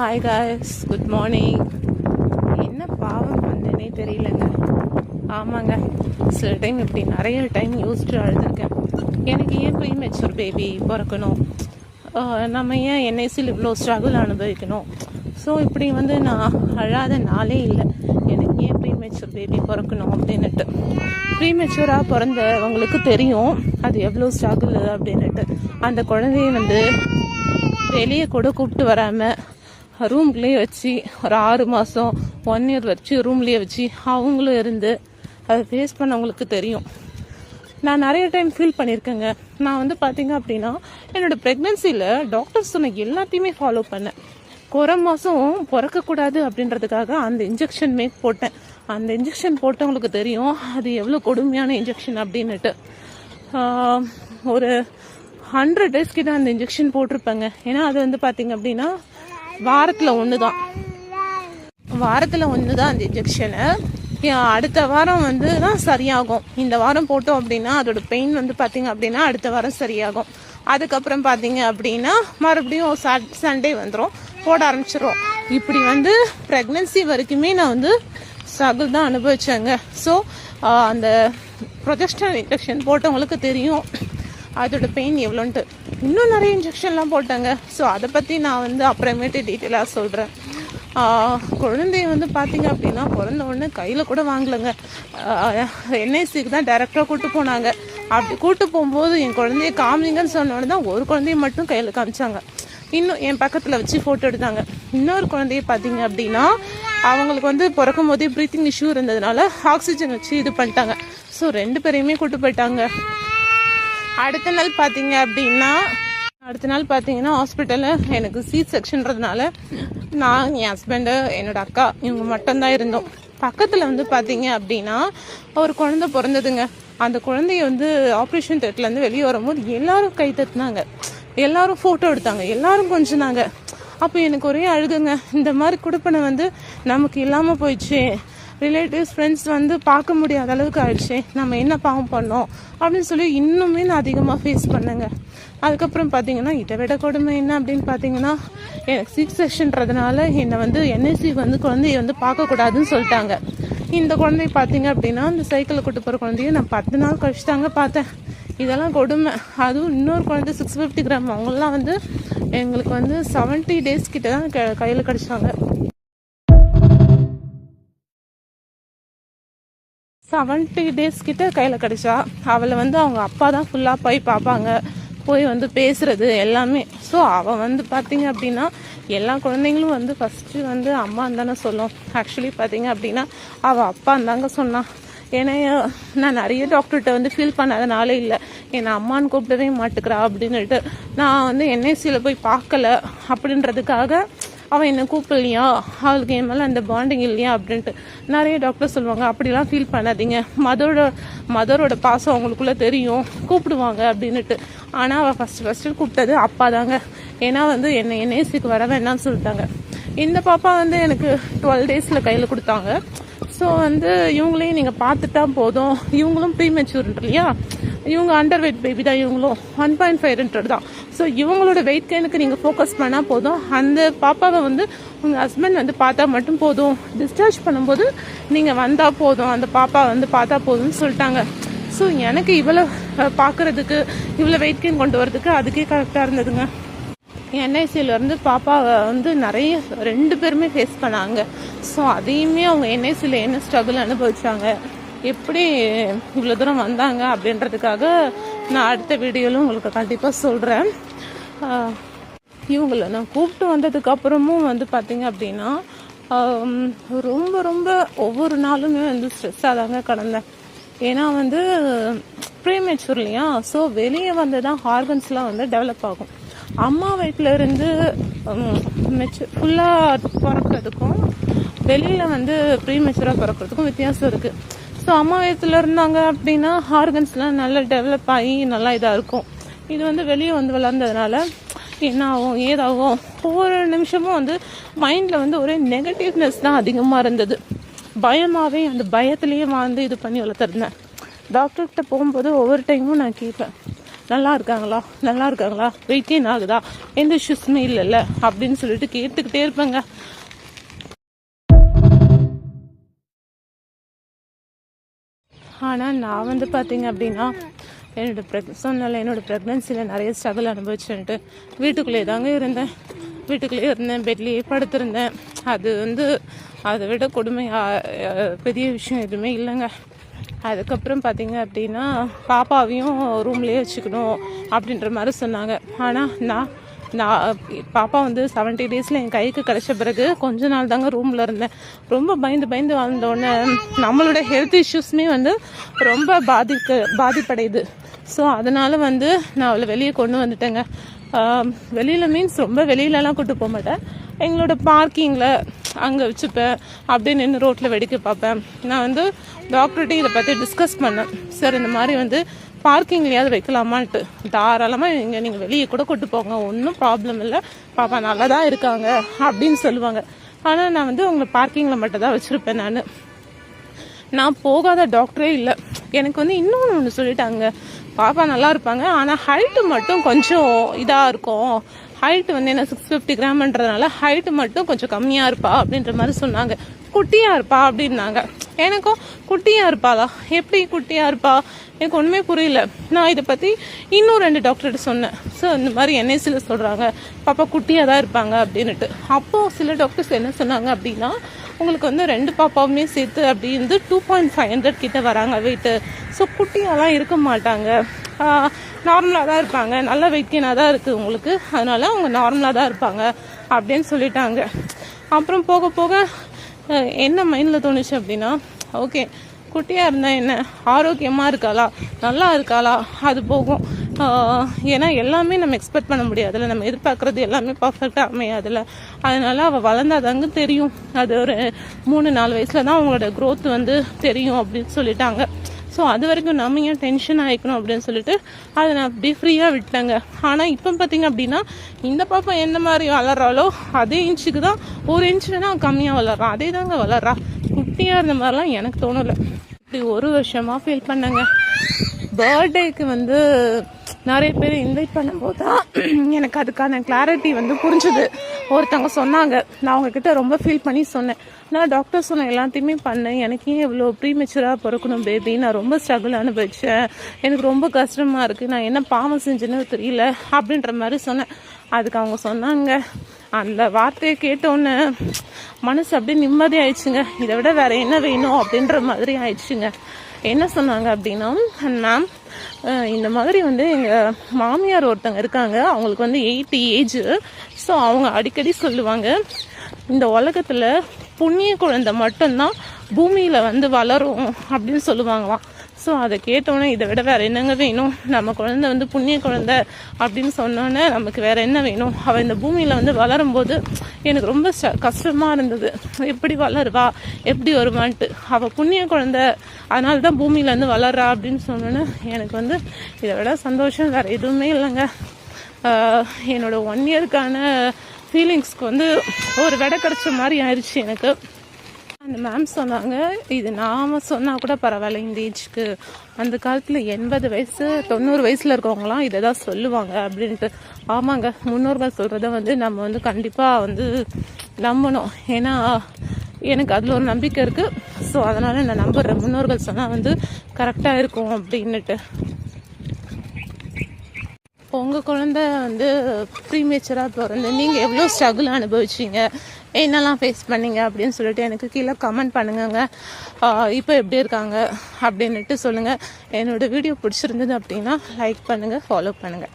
Hi guys, good morning. என்ன பாவம் பண்ணேனே தெரியலங்க. ஆமாங்க, சில டைம் இப்படி நிறைய டைம் யோசிச்சு அழுதுருக்கேன். எனக்கு ஏன் ப்ரீமெச்சூர் பேபி பிறக்கணும், நம்ம ஏன் என்ஐசியில் இவ்வளோ ஸ்ட்ரகிள் அனுபவிக்கணும். ஸோ இப்படி நான் அழாத நாளே இல்லை. எனக்கு ஏன் ப்ரீமெச்சூர் பேபி பிறக்கணும் அப்படின்னுட்டு. ப்ரீமெச்சூராக பிறந்தவங்களுக்கு தெரியும் அது எவ்வளோ ஸ்ட்ரகிள் அப்படின்னுட்டு. அந்த குழந்தைய வெளியே கூட கூப்பிட்டு வராமல் ரூம்லேயே வச்சு ஒரு 6 மாதம் 1 year வச்சு ரூம்லேயே வச்சு அவங்களும் இருந்து அதை ஃபேஸ் பண்ணவங்களுக்கு தெரியும். நான் நிறைய டைம் ஃபீல் பண்ணியிருக்கேங்க. நான் பார்த்தீங்க அப்படின்னா என்னோடய ப்ரெக்னென்சியில் டாக்டர் சொன்ன எல்லாத்தையுமே ஃபாலோ பண்ணேன். குறை மாதம் பிறக்கக்கூடாது அப்படின்றதுக்காக அந்த இன்ஜெக்ஷன் போட்டேன். அந்த இன்ஜெக்ஷன் போட்டவங்களுக்கு தெரியும் அது எவ்வளோ கொடுமையான இன்ஜெக்ஷன் அப்படின்னுட்டு. ஒரு 100 days கிட்ட அந்த இன்ஜெக்ஷன் போட்டிருப்பேங்க. ஏன்னா அது பார்த்தீங்க அப்படின்னா வாரத்தில் ஒன்று தான் அந்த இன்ஜெக்ஷனு. அடுத்த வாரம் தான் சரியாகும். இந்த வாரம் போட்டோம் அப்படின்னா அதோட பெயின் பார்த்தீங்க அப்படின்னா அடுத்த வாரம் சரியாகும். அதுக்கப்புறம் பார்த்தீங்க அப்படின்னா மறுபடியும் சண்டே வந்துடும், போட ஆரம்பிச்சிடும். இப்படி ப்ரெக்னென்சி வரைக்குமே நான் ஸ்ட்ரகிள் தான் அனுபவிச்சேங்க. ஸோ அந்த ப்ரொஜெஸ்டரான் இன்ஜெக்ஷன் போட்டவங்களுக்கு தெரியும் அதோட பெயின் எவ்வளோன்ட்டு. இன்னும் நிறைய இன்ஜெக்ஷன்லாம் போட்டாங்க. ஸோ அதை பற்றி நான் அப்புறமேட்டு டீட்டெயிலாக சொல்கிறேன். குழந்தைய பார்த்தீங்க அப்படின்னா பிறந்த உடனே கையில் கூட வாங்கலைங்க. என்ஐசிக்கு தான் டைரெக்டாக கூப்பிட்டு போனாங்க. அப்படி கூப்பிட்டு போகும்போது என் குழந்தைய காமிங்கன்னு சொன்னோன்னு தான் ஒரு குழந்தைய மட்டும் கையில் காமிச்சாங்க. இன்னும் என் பக்கத்தில் வச்சு ஃபோட்டோ எடுத்தாங்க. இன்னொரு குழந்தைய பார்த்தீங்க அப்படின்னா அவங்களுக்கு பிறக்கும் போதே ப்ரீத்திங் இஷ்யூ இருந்ததுனால ஆக்சிஜன் வச்சு இது பண்ணிட்டாங்க. ஸோ 2 பேரையுமே கூப்பிட்டு போயிட்டாங்க. அடுத்த நாள் பார்த்தீங்கன்னா ஹாஸ்பிட்டலில் எனக்கு C-செக்ஷன்றதுனால நான், என் ஹஸ்பண்டு, என்னோட அக்கா இவங்க மட்டும்தான் இருந்தோம். பக்கத்தில் பார்த்தீங்க அப்படின்னா ஒரு குழந்தை பிறந்ததுங்க. அந்த குழந்தைய ஆப்ரேஷன் தேட்டர்லேருந்து வெளியே வரும்போது எல்லாரும் கை தட்டினாங்க, எல்லாரும் ஃபோட்டோ எடுத்தாங்க, எல்லாரும் கொஞ்சினாங்க. அப்போ எனக்கு ஒரே அழுகுங்க. இந்த மாதிரி கொடுப்பனை நமக்கு இல்லாமல் போயிடுச்சு. ரிலேட்டிவ்ஸ் ஃப்ரெண்ட்ஸ் பார்க்க முடியாத அளவுக்கு ஆயிடுச்சு. நம்ம என்ன பாவம் பண்ணோம் அப்படின்னு சொல்லி இன்னுமே நான் அதிகமாக ஃபேஸ் பண்ணேங்க. அதுக்கப்புறம் பார்த்தீங்கன்னா இதை விட கொடுமை என்ன அப்படின்னு பார்த்தீங்கன்னா எனக்கு C-செக்ஷன்றதுனால என்னை என்ஐசி குழந்தைய பார்க்கக்கூடாதுன்னு சொல்லிட்டாங்க. இந்த குழந்தைய பார்த்தீங்க அப்படின்னா இந்த சைக்கிளில் கூட்டு போகிற குழந்தைய நான் 10 நாள் கழிச்சு தாங்க பார்த்தேன். இதெல்லாம் கொடுமை. அதுவும் இன்னொரு குழந்தை 650 கிராம், அவங்களாம் எங்களுக்கு 70 days கிட்ட தான் கையில் கிடச்சாங்க. 70 days கிட்ட கையில் கிடச்சா. அவளை அவங்க அப்பா தான் ஃபுல்லாக போய் பார்ப்பாங்க, போய் பேசுறது எல்லாமே. ஸோ அவள் பார்த்தீங்க அப்படின்னா எல்லா குழந்தைங்களும் ஃபஸ்ட்டு அம்மான்னு தானே சொல்லும். ஆக்சுவலி பார்த்தீங்க அப்படின்னா அவள் அப்பான்னு தாங்க சொன்னான். ஏன்னா நான் நிறைய டாக்டர்கிட்ட ஃபீல் பண்ணாதனால இல்லை, என்னை அம்மான்னு கூப்பிடவே மாட்டுக்கிறா அப்படின்னுட்டு. நான் என்ஐசியில் போய் பார்க்கல அப்படின்றதுக்காக அவன் என்னை கூப்பிடலையா, அவளுக்கு என் மேலே அந்த பாண்டிங் இல்லையா அப்படின்ட்டு நிறைய டாக்டர் சொல்லுவாங்க. அப்படிலாம் ஃபீல் பண்ணாதீங்க, மதரோட பாசம் அவங்களுக்குள்ளே தெரியும், கூப்பிடுவாங்க அப்படின்னுட்டு. ஆனால் அவள் ஃபஸ்ட்டு கூப்பிட்டது அப்பா தாங்க. ஏன்னா என்னை என்ஐசிக்கு வர வேண்டாம்னு சொல்லிட்டாங்க. இந்த பாப்பா எனக்கு 12 days கையில் கொடுத்தாங்க. ஸோ இவங்களையும் நீங்கள் பார்த்துட்டா போதும். இவங்களும் ப்ரீமெச்சூர் இல்லையா, இவங்க அண்டர் வெயிட் பேபி தான், இவங்களும் 1.5 தான். ஸோ இவங்களோட வெயிட் கெயினுக்கு நீங்கள் ஃபோக்கஸ் பண்ணால் போதும். அந்த பாப்பாவை உங்கள் ஹஸ்பண்ட் பார்த்தா மட்டும் போதும். டிஸ்சார்ஜ் பண்ணும்போது நீங்கள் வந்தால் போதும், அந்த பாப்பா பார்த்தா போதும்னு சொல்லிட்டாங்க. ஸோ எனக்கு இவ்வளோ பார்க்குறதுக்கு, இவ்வளோ வெயிட் கெயின் கொண்டு வரதுக்கு அதுக்கே கரெக்டாக இருந்ததுங்க. என்ஐசியிலேருந்து பாப்பாவை நிறைய 2 பேருமே ஃபேஸ் பண்ணாங்க. ஸோ அதையுமே அவங்க என்ஐசியில் என்ன ஸ்ட்ரகிள் அனுபவிச்சாங்க, எப்படி இவ்வளோ தூரம் வந்தாங்க அப்படின்றதுக்காக நான் அடுத்த வீடியோவில் உங்களுக்கு கண்டிப்பாக சொல்கிறேன். இவங்களை நான் கூப்பிட்டு வந்ததுக்கப்புறமும் பார்த்தீங்க அப்படின்னா ரொம்ப ரொம்ப ஒவ்வொரு நாளுமே ஸ்ட்ரெஸ்ஸாக தாங்க கடந்தேன். ஏன்னா ப்ரீமெச்சூர் இல்லையா. ஸோ வெளியே தான் ஆர்கன்ஸ்லாம் டெவலப் ஆகும். அம்மா வயிற்றுல இருந்து ஃபுல்லாக பிறக்கிறதுக்கும் வெளியில் ப்ரீமெச்சூராக பிறக்கிறதுக்கும் வித்தியாசம் இருக்குது. ஸோ அம்மா வயிற்றுல இருந்தாங்க அப்படின்னா ஆர்கன்ஸ்லாம் நல்லா டெவலப் ஆகி நல்லா இதாக இருக்கும். இது வெளியே வளர்ந்ததுனால என்ன ஆகும் ஏதாகும், ஒவ்வொரு நிமிஷமும் மைண்டில் ஒரே நெகட்டிவ்னஸ் தான் அதிகமாக இருந்தது. பயமாகவே அந்த பயத்துலேயே இது பண்ணி வளர்த்துருந்தேன். டாக்டர்கிட்ட போகும்போது ஒவ்வொரு டைமும் நான் கேட்பேன், நல்லா இருக்காங்களா, வெயிட் கெயின் ஆகுதா, எந்த இஷ்யூஸுமே இல்லைல்ல அப்படின்னு சொல்லிட்டு கேட்டுக்கிட்டே இருப்பேங்க. ஆனால் நான் வந்து பார்த்தீங்க அப்படின்னா என்னோட என்னோட ப்ரெக்னன்சியில் நிறைய ஸ்ட்ரகிள் அனுபவிச்சுன்ட்டு வீட்டுக்குள்ளேயே இருந்தேன், பெட்லேயே படுத்திருந்தேன். அது வந்து அதை விட பெரிய விஷயம் எதுவுமே இல்லைங்க. அதுக்கப்புறம் பார்த்தீங்க அப்படின்னா பாப்பாவையும் ரூம்லேயே வச்சுக்கணும் அப்படின்ற மாதிரி சொன்னாங்க. ஆனால் நான் பாப்பா வந்து 70 டேஸில் என் கைக்கு கிடைச்ச பிறகு கொஞ்ச நாள் தாங்க ரூமில் இருந்தேன். ரொம்ப பயந்து வாழ்ந்தோடனே நம்மளோட ஹெல்த் இஷ்யூஸ்மே வந்து ரொம்ப பாதிப்படையுது. ஸோ அதனால் வந்து நான் அவளை வெளியே கொண்டு வந்துட்டேங்க. வெளியில் மீன்ஸ் ரொம்ப வெளியிலலாம் கூட்டு போக மாட்டேன். எங்களோட பார்க்கிங்கில் அங்கே வச்சுப்பேன், அப்படியே நின்று ரோட்டில் வெடிக்க பார்ப்பேன். நான் வந்து டாக்டர்கிட்ட இதை பற்றி டிஸ்கஸ் பண்ணேன். சார் இந்த மாதிரி வந்து பார்க்கிங்லையாவது வைக்கலாமான்ட்டு. தாராளமாக நீங்கள் வெளியே கூட கூட்டு போங்க, ஒன்றும் ப்ராப்ளம் இல்லை, பாப்பா நல்லா தான் இருக்காங்க அப்படின்னு சொல்லுவாங்க. ஆனால் நான் வந்து உங்களை பார்க்கிங்கில் மட்டும் தான் வச்சுருப்பேன். நான் போகாத டாக்டரே இல்லை. எனக்கு வந்து இன்னொன்று ஒன்று சொல்லிட்டாங்க, பாப்பா நல்லா இருப்பாங்க, ஆனால் ஹைட்டு மட்டும் கொஞ்சம் இதாக இருக்கும். ஹைட்டு வந்து என்ன 650 கிராம்ன்றதுனால ஹைட்டு மட்டும் கொஞ்சம் கம்மியாக இருப்பா அப்படின்ற மாதிரி சொன்னாங்க. குட்டியாக இருப்பா அப்படின்னாங்க. எனக்கும் குட்டியாக இருப்பாளா, எப்படி குட்டியாக இருப்பா, எனக்கு ஒன்றுமே புரியல. நான் இதை பற்றி இன்னும் 2 டாக்டர்கிட்ட சொன்னேன். ஸோ இந்த மாதிரி என்ஐசியில் சொல்கிறாங்க பாப்பா குட்டியாக தான் இருப்பாங்க அப்படின்னுட்டு. அப்போது சில டாக்டர்ஸ் என்ன சொன்னாங்க அப்படின்னா, உங்களுக்கு வந்து 2 பாப்பாவுமே சேர்த்து அப்படி இருந்து 2.500 கிட்ட வராங்க வெயிட்டு. ஸோ குட்டியாலாம் இருக்க மாட்டாங்க, நார்மலாக தான் இருப்பாங்க, நல்ல வெயிட் கெயினாக தான் இருக்குது உங்களுக்கு, அதனால அவங்க நார்மலாக தான் இருப்பாங்க அப்படின்னு சொல்லிட்டாங்க. அப்புறம் போக போக என்ன மைண்டில் தோணுச்சு அப்படின்னா, ஓகே குட்டியாக இருந்தால் என்ன, ஆரோக்கியமாக இருக்காளா, நல்லா இருக்காளா, அது போகும். ஏன்னா எல்லாமே நம்ம எக்ஸ்பெக்ட் பண்ண முடியாதுல்ல, நம்ம எதிர்பார்க்குறது எல்லாமே பர்ஃபெக்டாக அமையாதுல்ல. அதனால அவள் வளர்ந்தாதாங்க தெரியும், அது ஒரு 3-4 வயசில் தான் அவங்களோட க்ரோத் வந்து தெரியும் அப்படின்னு சொல்லிட்டாங்க. ஸோ அது வரைக்கும் நம்ம ஏன் டென்ஷன் ஆகிக்கணும் அப்படின்னு சொல்லிட்டு அதை நான் அப்படியே ஃப்ரீயாக விட்டேங்க. ஆனால் இப்போ பார்த்தீங்க அப்படின்னா இந்த பாப்பா எந்த மாதிரி வளர்றாளோ அதே இன்ச்சுக்கு தான், 1 இன்ச்சு வேணால் கம்மியாக வளர்றான், அதே தாங்க வளர்றா. குட்டியாக இருந்த மாதிரிலாம் எனக்கு தோணலை. இப்படி 1 வருஷமாக ஃபீல் பண்ணேங்க. பர்த்டேக்கு வந்து நிறைய பேர் இன்வைட் பண்ணும்போது தான் எனக்கு அதுக்கான கிளாரிட்டி வந்து புரிஞ்சுது. ஒருத்தவங்க சொன்னாங்க, நான் அவங்கக்கிட்ட ரொம்ப ஃபீல் பண்ணி சொன்னேன், நான் டாக்டர் சொன்ன எல்லாத்தையுமே பண்ணேன், எனக்கு ஏன் இவ்வளோ ப்ரீமெச்சூராக பிறக்கணும் பேபி, நான் ரொம்ப ஸ்ட்ரகிள் அனுபவிச்சேன், எனக்கு ரொம்ப கஷ்டமாக இருக்குது, நான் என்ன பாவம் செஞ்சேன்னு தெரியல அப்படின்ற மாதிரி சொன்னேன். அதுக்கு அவங்க சொன்னாங்க, அந்த வார்த்தையை கேட்டோன்னே மனசு அப்படியே நிம்மதி ஆயிடுச்சுங்க, இதை விட வேறு என்ன வேணும் அப்படின்ற மாதிரி ஆயிடுச்சுங்க. என்ன சொன்னாங்க அப்படின்னா, மேம் இந்த மாதிரி வந்து எங்கள் மாமியார் ஒருத்தங்க இருக்காங்க, அவங்களுக்கு வந்து 80 ஏஜ். ஸோ அவங்க அடிக்கடி சொல்லுவாங்க, இந்த உலகத்தில் புண்ணிய குழந்தை மட்டும்தான் பூமியில் வந்து வளரும் அப்படின்னு சொல்லுவாங்களாம். ஸோ அதை கேட்டோன்னே இதை விட வேறு என்னங்க வேணும், நம்ம குழந்தை வந்து புண்ணிய குழந்தை அப்படின்னு சொன்னோன்னே நமக்கு வேறு என்ன வேணும். அவள் இந்த பூமியில் வந்து வளரும்போது எனக்கு ரொம்ப கஷ்டமாக இருந்தது, எப்படி வளருவா, எப்படி வருவான்ட்டு. அவள் புண்ணிய குழந்தை, அதனால தான் பூமியிலேருந்து வளர்றா அப்படின்னு சொன்னோன்னே எனக்கு வந்து இதை விட சந்தோஷம் வேறு எதுவுமே இல்லைங்க. என்னோட 1 இயருக்கான ஃபீலிங்ஸ்க்கு வந்து ஒரு விடை கிடச்ச மாதிரி ஆயிடுச்சு எனக்கு. அந்த மேம் சொன்னாங்க, இது நாம் சொன்னால் கூட பரவாயில்ல இந்த ஏஜ்க்கு, அந்த காலத்தில் 80 வயசு 90 வயசில் இருக்கவங்களாம் இதை தான் சொல்லுவாங்க அப்படின்ட்டு. ஆமாங்க, முன்னோர்கள் சொல்கிறத வந்து நம்ம வந்து கண்டிப்பாக வந்து நம்பணும். ஏன்னா எனக்கு அதில் ஒரு நம்பிக்கை இருக்குது. ஸோ அதனால் நான் நம்புகிறேன், முன்னோர்கள் சொன்னால் வந்து கரெக்டாக இருக்கும் அப்படின்னுட்டு. உங்கள் குழந்தை வந்து ப்ரீமேச்சராக பிறந்து நீங்கள் எவ்வளோ ஸ்ட்ரகிள் அனுபவிச்சிங்க, என்னெல்லாம் ஃபேஸ் பண்ணீங்க அப்படின்னு சொல்லிட்டு எனக்கு கீழே கமெண்ட் பண்ணுங்க. இப்போ எப்படி இருக்காங்க அப்படின்னுட்டு சொல்லுங்கள். என்னோடய வீடியோ பிடிச்சிருந்தது அப்படின்னா லைக் பண்ணுங்கள், ஃபாலோ பண்ணுங்கள்.